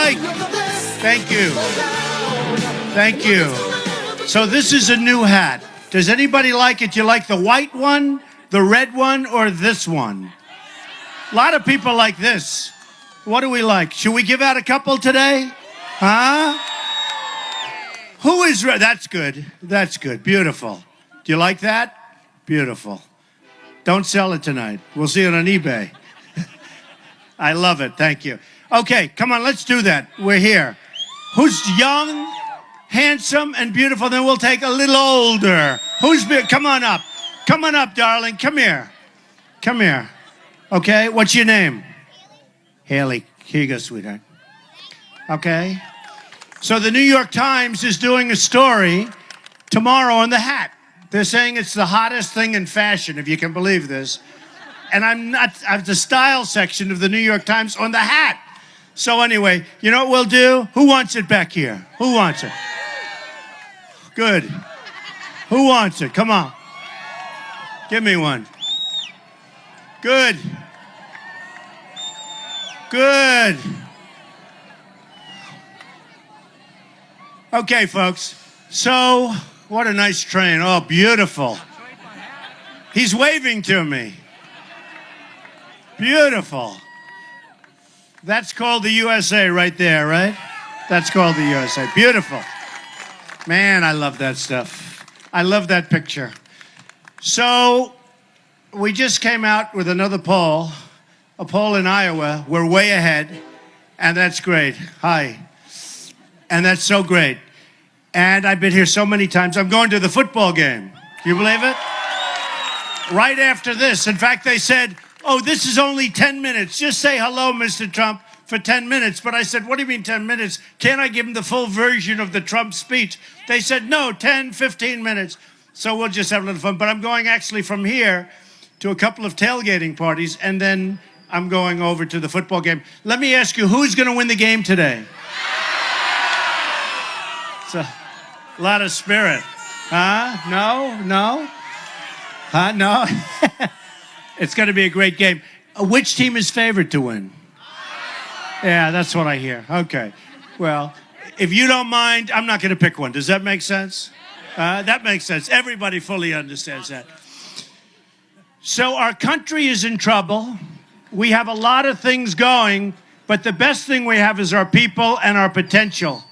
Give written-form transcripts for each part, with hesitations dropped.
like. Thank you. Thank you. So this is a new hat. Does anybody like it? You like the white one, the red one, or this one? A lot of people like this. What do we like? Should we give out a couple today? Huh? Who is red? That's good. That's good. Beautiful. Do you like that? Beautiful. Don't sell it tonight. We'll see it on eBay. I love it. Thank you. Okay, come on, let's do that. We're here. Who's young, handsome, and beautiful? Then we'll take a little older. Come on up. Come on up, darling. Come here. Come here. Okay, what's your name? Haley. Here you go, sweetheart. Okay. So the New York Times is doing a story tomorrow on the hat. They're saying it's the hottest thing in fashion, if you can believe this. And I'm the style section of the New York Times on the hat. So anyway, you know what we'll do? Who wants it back here? Who wants it? Good. Who wants it? Come on. Give me one. Good. Good. Okay, folks. So, what a nice train. Oh, beautiful. He's waving to me. Beautiful. That's called the USA right there, right? That's called the USA. Beautiful. Man, I love that stuff. I love that picture. So, we just came out with another poll, a poll in Iowa. We're way ahead, and that's great. Hi. And that's so great. And I've been here so many times. I'm going to the football game. Do you believe it? Right after this. In fact, they said, oh, this is only 10 minutes. Just say hello, Mr. Trump, for 10 minutes. But I said, what do you mean 10 minutes? Can't I give him the full version of the Trump speech? They said, no, 10, 15 minutes. So we'll just have a little fun. But I'm going actually from here to a couple of tailgating parties, and then I'm going over to the football game. Let me ask you, who's going to win the game today? It's a lot of spirit. Huh? No? No? Huh? No? It's going to be a great game. Which team is favored to win? Yeah, that's what I hear. Okay. Well, if you don't mind, I'm not going to pick one. Does that make sense? That makes sense. Everybody fully understands that. So our country is in trouble. We have a lot of things going, but the best thing we have is our people and our potential.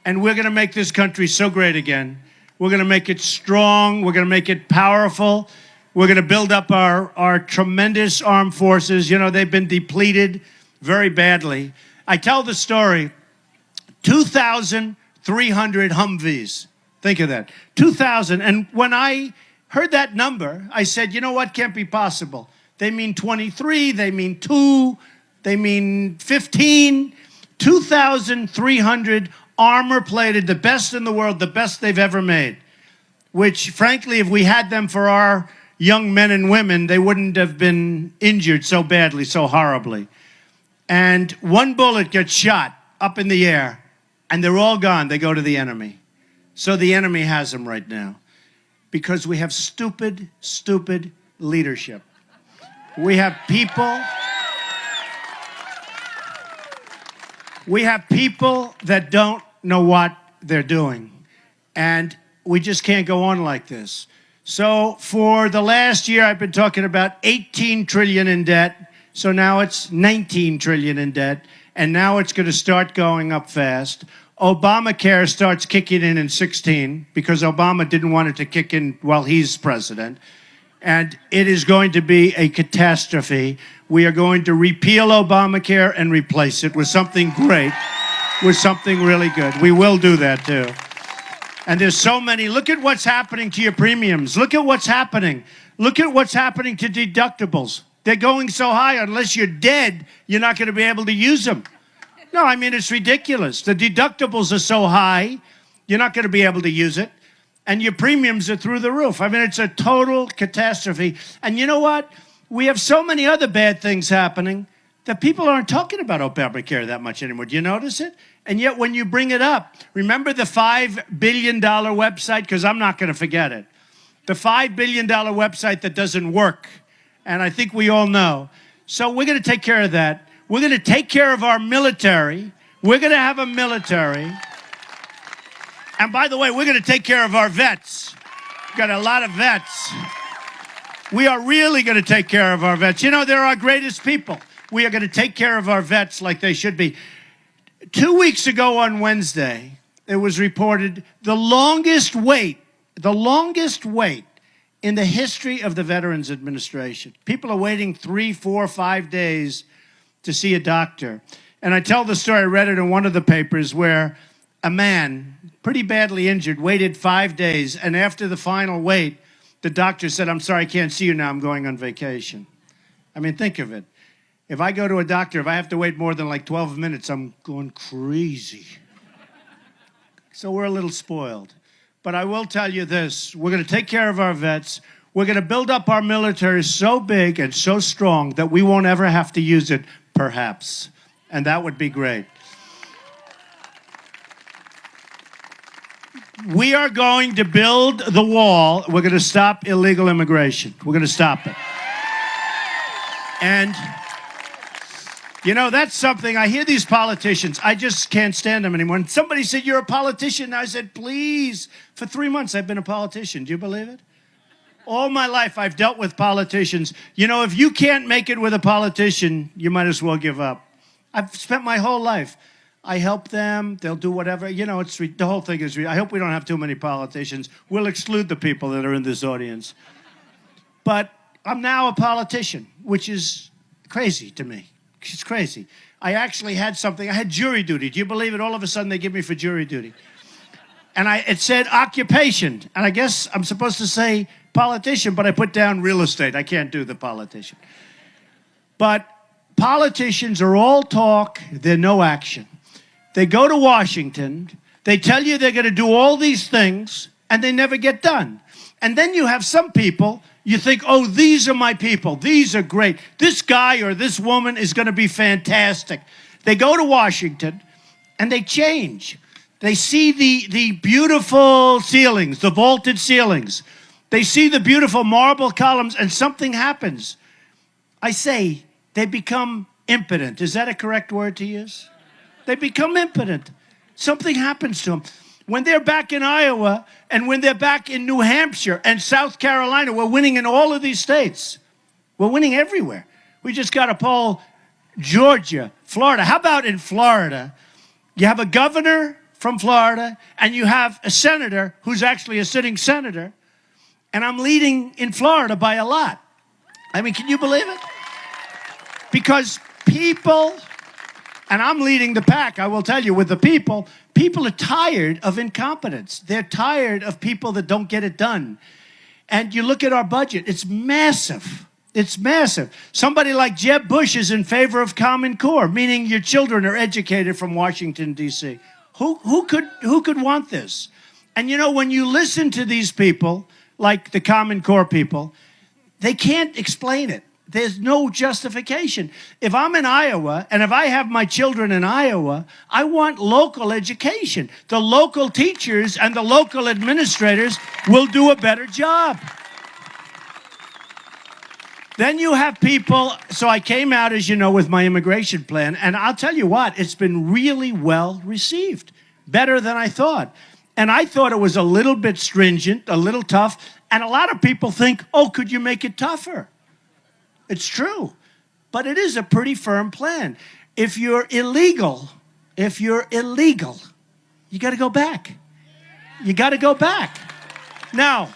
And we're going to make this country so great again. We're going to make it strong. We're going to make it powerful. We're going to build up our tremendous armed forces. You know, they've been depleted very badly. I tell the story, 2,300 Humvees. Think of that, 2,000. And when I heard that number, I said, you know what, can't be possible. They mean 23, they mean 2, they mean 15, 2,300 armor-plated, the best in the world, the best they've ever made, which, frankly, if we had them for our young men and women, they wouldn't have been injured so badly, so horribly. And one bullet gets shot up in the air, and they're all gone. They go to the enemy. So the enemy has them right now because we have stupid, stupid leadership. We have people that don't know what they're doing. And we just can't go on like this. So for the last year, I've been talking about 18 trillion in debt. So now it's 19 trillion in debt. And now it's going to start going up fast. Obamacare starts kicking in 16 because Obama didn't want it to kick in while he's president. And it is going to be a catastrophe. We are going to repeal Obamacare and replace it with something great, with something really good. We will do that, too. And there's so many. Look at what's happening to your premiums. Look at what's happening. Look at what's happening to deductibles. They're going so high, unless you're dead, you're not going to be able to use them. No, I mean, it's ridiculous. The deductibles are so high, you're not going to be able to use it. And your premiums are through the roof. I mean, it's a total catastrophe. And you know what? We have so many other bad things happening that people aren't talking about Obamacare that much anymore. Do you notice it? And yet when you bring it up, remember the $5 billion website? Because I'm not going to forget it. The $5 billion website that doesn't work. And I think we all know. So we're going to take care of that. We're going to take care of our military. We're going to have a military. And by the way, we're going to take care of our vets. We've got a lot of vets. We are really going to take care of our vets. You know, they're our greatest people. We are going to take care of our vets like they should be. 2 weeks ago on Wednesday, it was reported the longest wait in the history of the Veterans Administration. People are waiting 3, 4, 5 days to see a doctor. And I tell the story, I read it in one of the papers, where a man, pretty badly injured, waited 5 days, and after the final wait, the doctor said, "I'm sorry, I can't see you now, I'm going on vacation." I mean, think of it. If I go to a doctor, if I have to wait more than like 12 minutes, I'm going crazy. So we're a little spoiled. But I will tell you this, we're going to take care of our vets. We're going to build up our military so big and so strong that we won't ever have to use it, perhaps. And that would be great. We are going to build the wall. We're going to stop illegal immigration. We're going to stop it. And, you know, that's something, I hear these politicians, I just can't stand them anymore. And somebody said, "You're a politician." I said, please. For 3 months, I've been a politician. Do you believe it? All my life, I've dealt with politicians. You know, if you can't make it with a politician, you might as well give up. I've spent my whole life. I help them. They'll do whatever. You know, the whole thing is, I hope we don't have too many politicians. We'll exclude the people that are in this audience. But I'm now a politician, which is crazy to me. It's crazy. I actually had something. I had jury duty. Do you believe it? All of a sudden, they give me for jury duty. And it said occupation. And I guess I'm supposed to say politician, but I put down real estate. I can't do the politician. But politicians are all talk. They're no action. They go to Washington. They tell you they're going to do all these things, and they never get done. And then you have some people, you think, oh, these are my people. These are great. This guy or this woman is going to be fantastic. They go to Washington, and they change. They see the beautiful ceilings, the vaulted ceilings. They see the beautiful marble columns, and something happens. I say they become impotent. Is that a correct word to use? They become impotent. Something happens to them. When they're back in Iowa and when they're back in New Hampshire and South Carolina, we're winning in all of these states. We're winning everywhere. We just got to poll Georgia, Florida. How about in Florida? You have a governor from Florida and you have a senator who's actually a sitting senator. And I'm leading in Florida by a lot. I mean, can you believe it? Because people, and I'm leading the pack, I will tell you, with the people are tired of incompetence. They're tired of people that don't get it done. And you look at our budget, it's massive. It's massive. Somebody like Jeb Bush is in favor of Common Core, meaning your children are educated from Washington, D.C. Who could want this? And you know, when you listen to these people, like the Common Core people, they can't explain it. There's no justification. If I'm in Iowa, and if I have my children in Iowa, I want local education. The local teachers and the local administrators will do a better job. Then you have people, so I came out, as you know, with my immigration plan, and I'll tell you what, it's been really well received, better than I thought. And I thought it was a little bit stringent, a little tough, and a lot of people think, oh, could you make it tougher? It's true, but it is a pretty firm plan. If you're illegal, you got to go back. You got to go back. Now,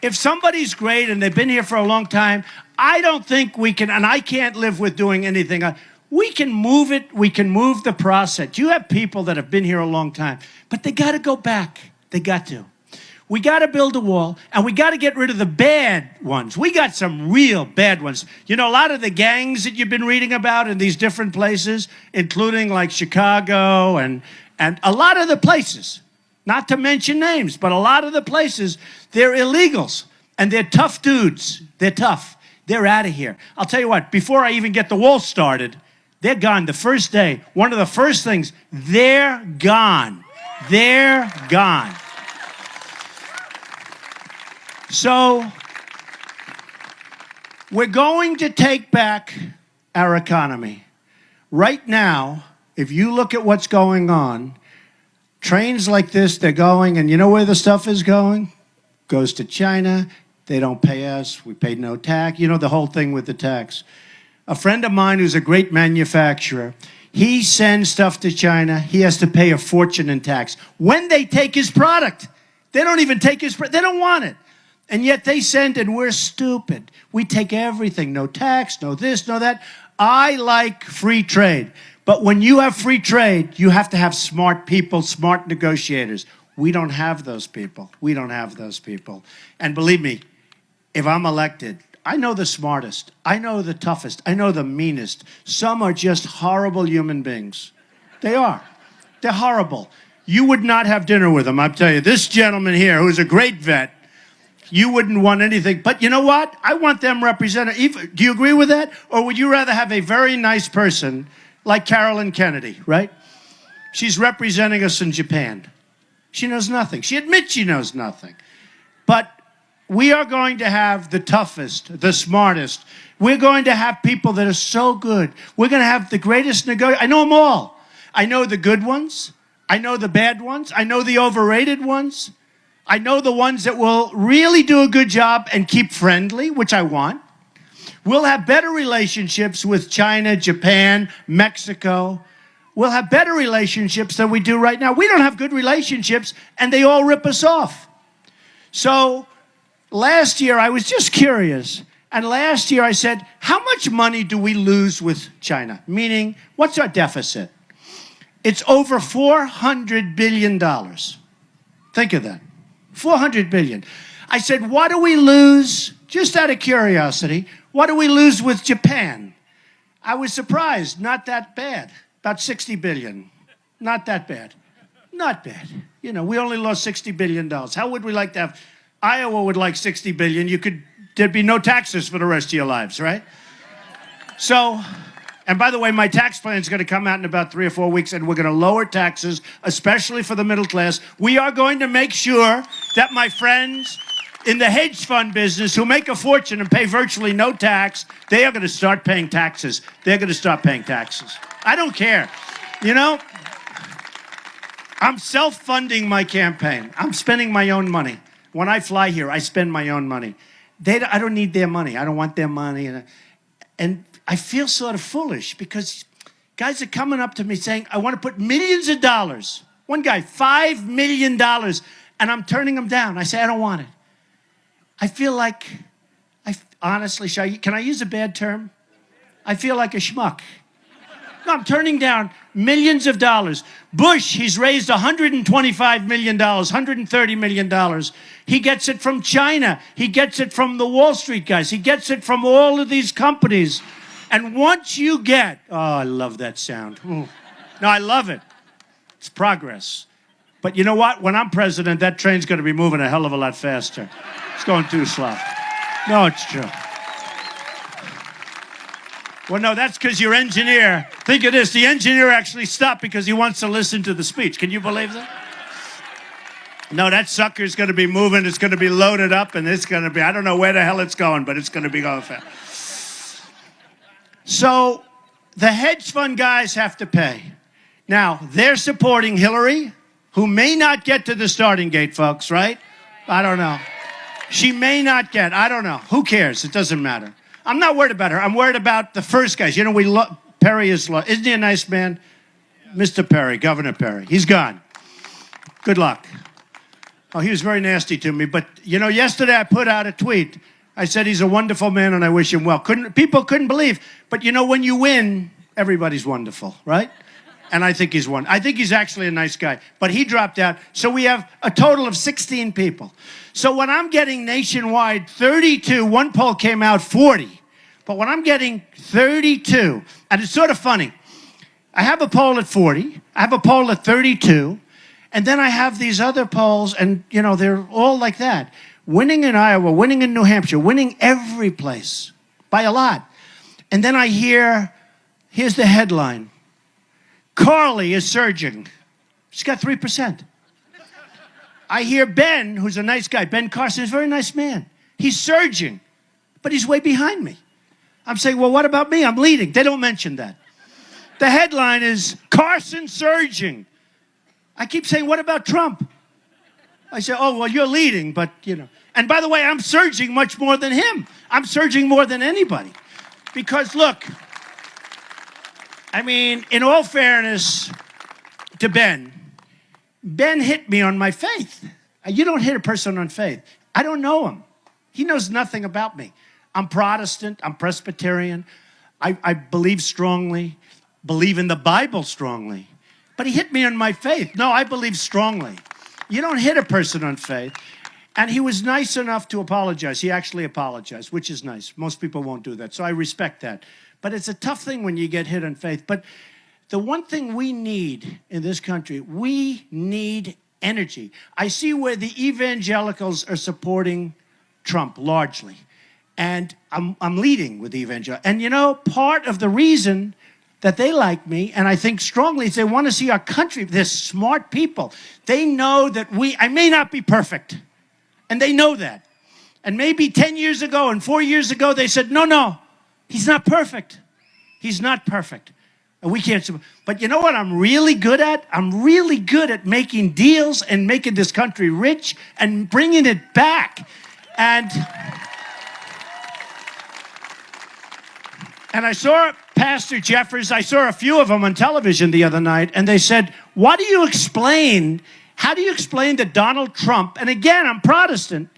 if somebody's great and they've been here for a long time, I don't think we can, and I can't live with doing anything. We can move it. We can move the process. You have people that have been here a long time, but they got to go back. They got to. We got to build a wall, and we got to get rid of the bad ones. We got some real bad ones. You know, a lot of the gangs that you've been reading about in these different places, including like Chicago and a lot of the places, not to mention names, but a lot of the places, they're illegals, and they're tough dudes. They're tough. They're out of here. I'll tell you what, before I even get the wall started, they're gone the first day. One of the first things, they're gone. They're gone. So we're going to take back our economy. Right now, if you look at what's going on, trains like this, they're going, and you know where the stuff is going? Goes to China. They don't pay us. We pay no tax. You know the whole thing with the tax. A friend of mine who's a great manufacturer, he sends stuff to China. He has to pay a fortune in tax. When they take his product, they don't even take his product. They don't want it. And yet they send, and we're stupid. We take everything. No tax, no this, no that. I like free trade. But when you have free trade, you have to have smart people, smart negotiators. We don't have those people. We don't have those people. And believe me, if I'm elected, I know the smartest. I know the toughest. I know the meanest. Some are just horrible human beings. They are. They're horrible. You would not have dinner with them, I'll tell you. This gentleman here, who's a great vet, you wouldn't want anything. But you know what? I want them represented. Do you agree with that? Or would you rather have a very nice person like Carolyn Kennedy, right? She's representing us in Japan. She knows nothing. She admits she knows nothing. But we are going to have the toughest, the smartest. We're going to have people that are so good. We're going to have the greatest I know them all. I know the good ones. I know the bad ones. I know the overrated ones. I know the ones that will really do a good job and keep friendly, which I want. We'll have better relationships with China, Japan, Mexico. We'll have better relationships than we do right now. We don't have good relationships, and they all rip us off. So last year, I was just curious. And last year, I said, how much money do we lose with China? Meaning, what's our deficit? It's over $400 billion. Think of that. $400 billion. I said, what do we lose, just out of curiosity, what do we lose with Japan? I was surprised. Not that bad. About 60 billion. Not that bad. Not bad. You know, we only lost $60 billion. How would we like to have? Iowa would like 60 billion. There'd be no taxes for the rest of your lives, right? So, and by the way, my tax plan is going to come out in about 3 or 4 weeks, and we're going to lower taxes, especially for the middle class. We are going to make sure that my friends in the hedge fund business who make a fortune and pay virtually no tax, they are going to start paying taxes. They're going to start paying taxes. I don't care. You know, I'm self-funding my campaign. I'm spending my own money. When I fly here, I spend my own money. I don't need their money. I don't want their money. And I feel sort of foolish because guys are coming up to me saying, I want to put millions of dollars. One guy, $5 million, and I'm turning them down. I say, I don't want it. I feel like, honestly, can I use a bad term? I feel like a schmuck. No, I'm turning down millions of dollars. Bush, he's raised $125 million, $130 million. He gets it from China. He gets it from the Wall Street guys. He gets it from all of these companies. And once you get, oh, I love that sound. Ooh. No, I love it. It's progress. But you know what? When I'm president, that train's going to be moving a hell of a lot faster. It's going too slow. No, it's true. Well, no, that's because your engineer, think of this, the engineer actually stopped because he wants to listen to the speech. Can you believe that? No, that sucker's going to be moving, it's going to be loaded up, and it's going to be, I don't know where the hell it's going, but it's going to be going fast. So, the hedge fund guys have to pay. Now, they're supporting Hillary, who may not get to the starting gate, folks, right? I don't know. She may not get, I don't know. Who cares? It doesn't matter. I'm not worried about her. I'm worried about the first guys. You know, Perry isn't he a nice man? Mr. Perry, Governor Perry. He's gone. Good luck. Oh, he was very nasty to me. But, you know, yesterday I put out a tweet. I said he's a wonderful man and I wish him well. People couldn't believe. But, you know, when you win, everybody's wonderful, right? And I think he's one. I think he's actually a nice guy. But he dropped out. So we have a total of 16 people. So when I'm getting nationwide 32, one poll came out 40. But when I'm getting 32, and it's sort of funny. I have a poll at 40. I have a poll at 32. And then I have these other polls, and, you know, they're all like that. Winning in Iowa, winning in New Hampshire, winning every place by a lot. And then I here's the headline. Carly is surging. She's got 3%. I hear Ben, who's a nice guy, Ben Carson, is a very nice man. He's surging, but he's way behind me. I'm saying, well, what about me? I'm leading. They don't mention that. The headline is Carson surging. I keep saying, what about Trump? I say, oh, well, you're leading, but, you know. And by the way, I'm surging much more than him. I'm surging more than anybody. Because, look, I mean, in all fairness to Ben hit me on my faith. You don't hit a person on faith. I don't know him. He knows nothing about me. I'm Protestant. I'm Presbyterian. I believe strongly, believe in the Bible strongly. But he hit me on my faith. No, I believe strongly. You don't hit a person on faith. And he was nice enough to apologize. He actually apologized, which is nice. Most people won't do that, so I respect that. But it's a tough thing when you get hit on faith. But the one thing we need in this country, we need energy. I see where the evangelicals are supporting Trump largely. And I'm leading with the evangelicals. And you know, part of the reason that they like me, and I think strongly, is they want to see our country. They're smart people. They know that I may not be perfect. And they know that. And maybe 10 years ago and 4 years ago, they said, no, he's not perfect. He's not perfect. And we can't. But you know what I'm really good at? I'm really good at making deals and making this country rich and bringing it back. And I saw Pastor Jeffers, I saw a few of them on television the other night, and they said, how do you explain that Donald Trump, and again, I'm Protestant,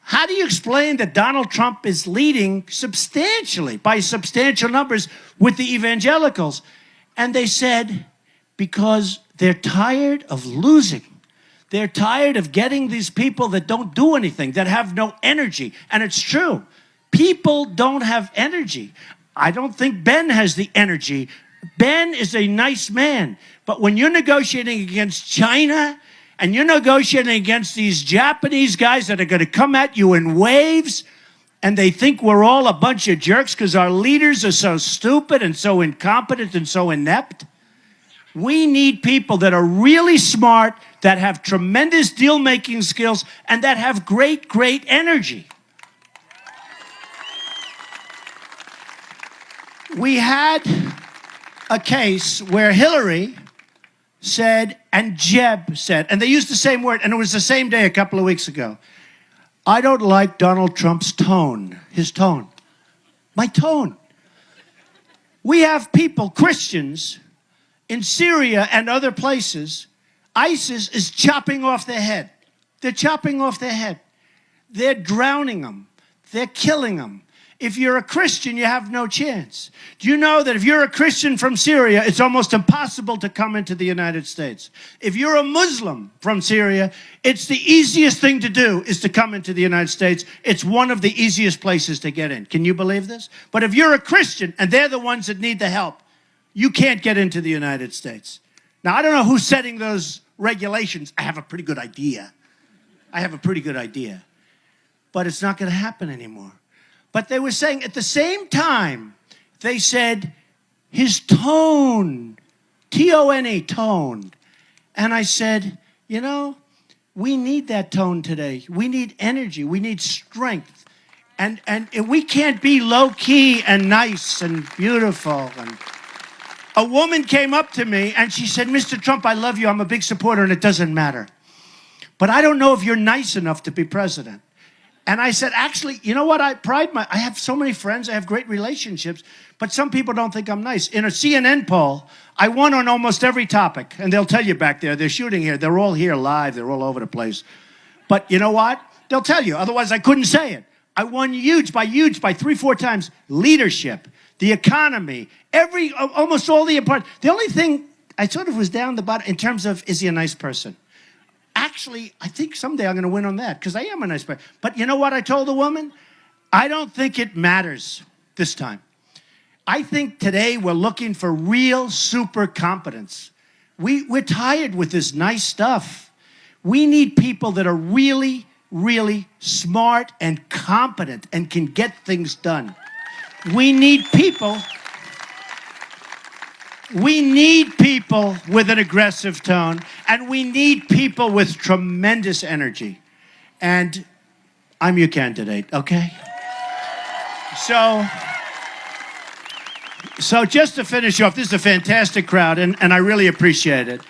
how do you explain that Donald Trump is leading substantially, by substantial numbers, with the evangelicals? And they said, because they're tired of losing. They're tired of getting these people that don't do anything, that have no energy. And it's true. People don't have energy. I don't think Ben has the energy. Ben is a nice man. But when you're negotiating against China and you're negotiating against these Japanese guys that are going to come at you in waves, and they think we're all a bunch of jerks because our leaders are so stupid and so incompetent and so inept, we need people that are really smart, that have tremendous deal-making skills, and that have great, great energy. We had a case where Hillary said, and Jeb said, and they used the same word, and it was the same day a couple of weeks ago, I don't like Donald Trump's tone, his tone. My tone. We have people, Christians, in Syria and other places, ISIS is chopping off their head. They're chopping off their head. They're drowning them. They're killing them. If you're a Christian, you have no chance. Do you know that if you're a Christian from Syria, it's almost impossible to come into the United States? If you're a Muslim from Syria, it's the easiest thing to do is to come into the United States. It's one of the easiest places to get in. Can you believe this? But if you're a Christian and they're the ones that need the help, you can't get into the United States. Now, I don't know who's setting those regulations. I have a pretty good idea. But it's not going to happen anymore. But they were saying at the same time, they said his tone, T-O-N-E, tone. And I said, you know, we need that tone today. We need energy. We need strength. And we can't be low-key and nice and beautiful. And a woman came up to me and she said, Mr. Trump, I love you. I'm a big supporter and it doesn't matter. But I don't know if you're nice enough to be president. And I said, actually, you know what? I have so many friends. I have great relationships. But some people don't think I'm nice. In a CNN poll, I won on almost every topic. And they'll tell you back there. They're shooting here. They're all here live. They're all over the place. But you know what? They'll tell you. Otherwise, I couldn't say it. I won huge by 3-4 times. Leadership, the economy, almost all the important. The only thing I sort of was down the bottom in terms of, is he a nice person? Actually, I think someday I'm going to win on that because I am a nice person. But you know what I told the woman? I don't think it matters this time. I think today we're looking for real super competence. We're tired with this nice stuff. We need people that are really, really smart and competent and can get things done. We need people with an aggressive tone, and we need people with tremendous energy. And I'm your candidate, okay? So So just to finish off, this is a fantastic crowd, and I really appreciate it.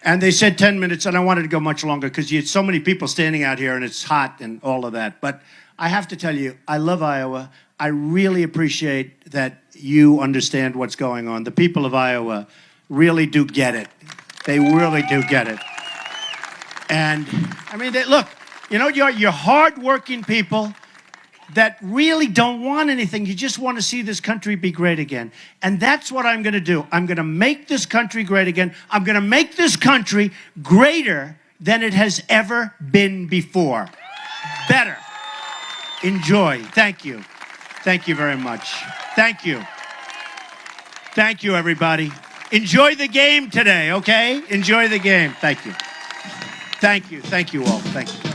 And they said 10 minutes, and I wanted to go much longer because you had so many people standing out here, and it's hot and all of that. But I have to tell you, I love Iowa. I really appreciate that you understand what's going on. The people of Iowa really do get it. They really do get it. And, I mean, look, you know, you're hardworking people that really don't want anything. You just want to see this country be great again. And that's what I'm going to do. I'm going to make this country great again. I'm going to make this country greater than it has ever been before. Better. Enjoy. Thank you. Thank you very much. Thank you. Thank you, everybody. Enjoy the game today, okay? Enjoy the game. Thank you. Thank you. Thank you all. Thank you.